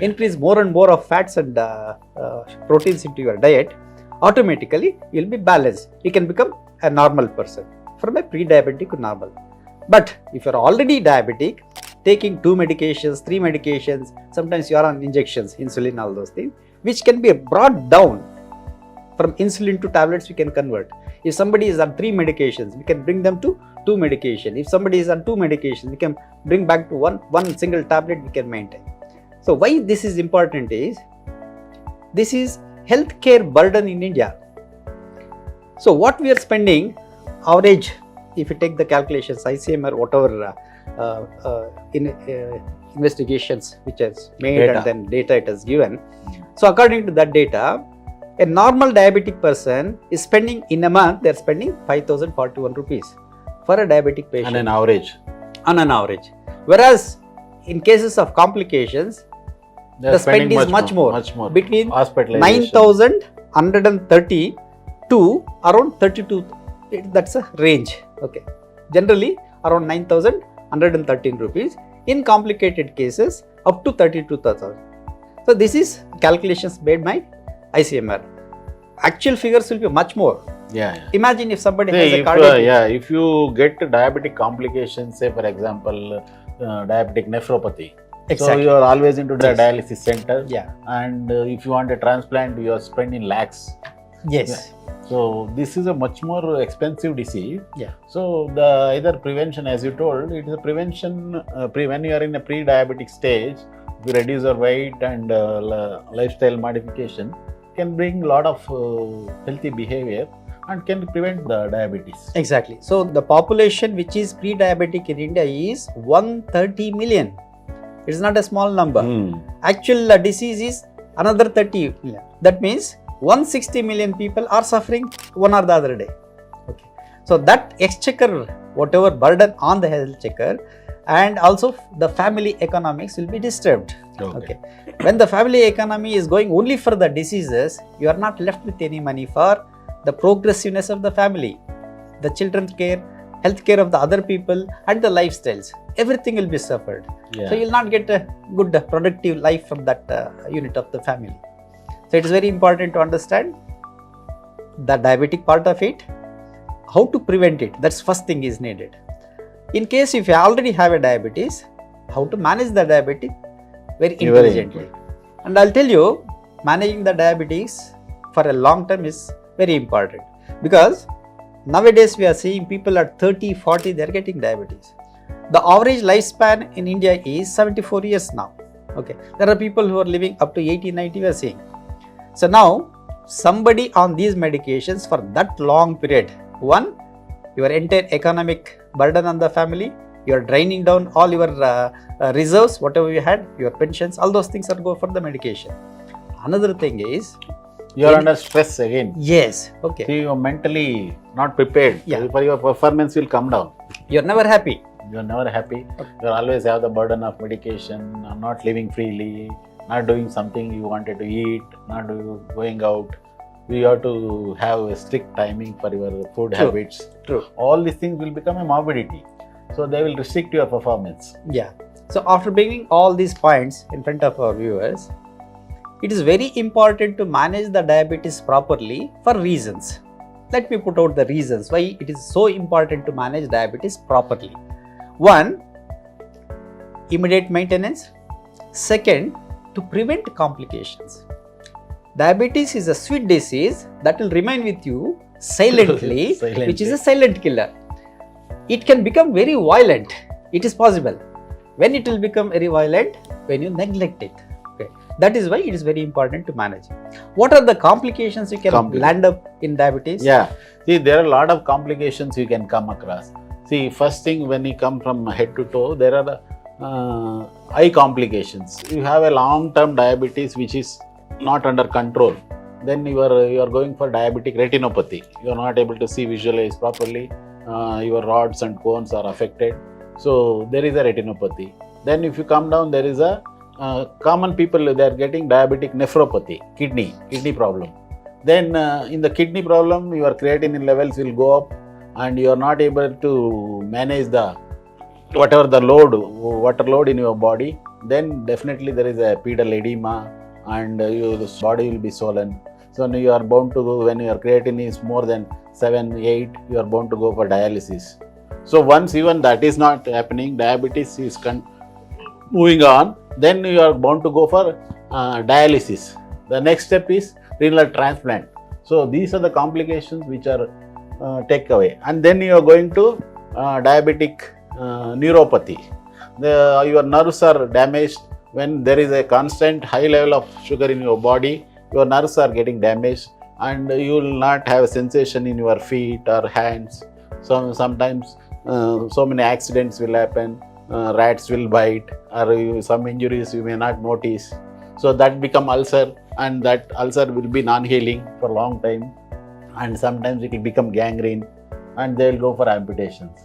increase more and more of fats and proteins into your diet, automatically you will be balanced. You can become a normal person from a pre-diabetic to normal. But if you are already diabetic, taking 2 medications, 3 medications, sometimes you are on injections, insulin, all those things, which can be brought down. From insulin to tablets we can convert. If somebody is on 3 medications, we can bring them to 2 medications. If somebody is on 2 medications, we can bring back to one single tablet we can maintain. So why this is important is, this is healthcare burden in India. So what we are spending, average, if you take the calculations, ICMR, whatever investigations which has made data. And then data it has given. So according to that data, a normal diabetic person is spending in a month, they are spending 5,041 rupees for a diabetic patient. On an average. On an average. Whereas in cases of complications, the spend is much more. Between 9,130 to around 32. That's a range. Okay. Generally around 9,113 rupees. In complicated cases up to 32,000. So this is calculations made by ICMR. Actual figures will be much more. Yeah. Imagine if somebody has a cardiac. If you get diabetic complications, say for example, diabetic nephropathy. Exactly. So you are always into the dialysis center. Yeah. And if you want a transplant, you are spending lakhs. Yes. Yeah. So this is a much more expensive disease. Yeah. So the either prevention, as you told, it is a prevention. When you are in a pre-diabetic stage, you reduce your weight and lifestyle modification can bring a lot of healthy behavior and can prevent the diabetes. Exactly. So the population which is pre-diabetic in India is 130 million. It is not a small number. Actual disease is another 30 million. That means 160 million people are suffering one or the other day. Okay. So that exchequer, whatever burden on the health checker, and also the family economics will be disturbed. Okay. When the family economy is going only for the diseases, you are not left with any money for the progressiveness of the family, the children's care, health care of the other people, and the lifestyles. Everything will be suffered. Yeah. So you will not get a good productive life from that unit of the family. So it is very important to understand the diabetic part of it, how to prevent it. That's first thing is needed. In case if you already have a diabetes, how to manage the diabetes very intelligently. And I'll tell you, managing the diabetes for a long term is very important, because nowadays we are seeing people at 30, 40, they are getting diabetes. The average lifespan in India is 74 years now. Okay. There are people who are living up to 80, 90 we are seeing. So now somebody on these medications for that long period, one, your entire economic burden on the family, you are draining down all your reserves, whatever you had, your pensions, all those things are go for the medication. Another thing is, you are under stress again. Yes. Okay. See, you are mentally not prepared. Yeah. For your performance will come down. You are never happy. You are never happy. Okay. You always have the burden of medication, not living freely, not doing something you wanted to eat, not going out. You have to have a strict timing for your food habits. True. All these things will become a morbidity. So they will restrict your performance. Yeah. So after bringing all these points in front of our viewers, it is very important to manage the diabetes properly for reasons. Let me put out the reasons why it is so important to manage diabetes properly. One, immediate maintenance. Second, to prevent complications. Diabetes is a sweet disease that will remain with you silently, which is a silent killer. It can become very violent. It is possible. When it will become very violent? When you neglect it. Okay. That is why it is very important to manage. What are the complications you can land up in diabetes? Yeah. See, there are a lot of complications you can come across. See, first thing, when you come from head to toe, there are the eye complications. You have a long-term diabetes which is not under control. Then you are going for diabetic retinopathy. You are not able to see, visualize properly. Your rods and cones are affected. So there is a retinopathy. Then if you come down, there is a common people, they are getting diabetic nephropathy, kidney problem. Then in the kidney problem, your creatinine levels will go up and you are not able to manage the water load in your body. then definitely there is a pedal edema and your body will be swollen. So you are bound to go, when your creatinine is more than 7, 8, you are bound to go for dialysis. So once even that is not happening, diabetes is moving on, then you are bound to go for dialysis. The next step is renal transplant. So these are the complications which are take away, and then you are going to diabetic neuropathy. Your nerves are damaged when there is a constant high level of sugar in your body. Your nerves are getting damaged, and you will not have a sensation in your feet or hands. So sometimes so many accidents will happen. Rats will bite, or some injuries you may not notice. So that become ulcer, and that ulcer will be non-healing for a long time, and sometimes it will become gangrene, and they will go for amputations.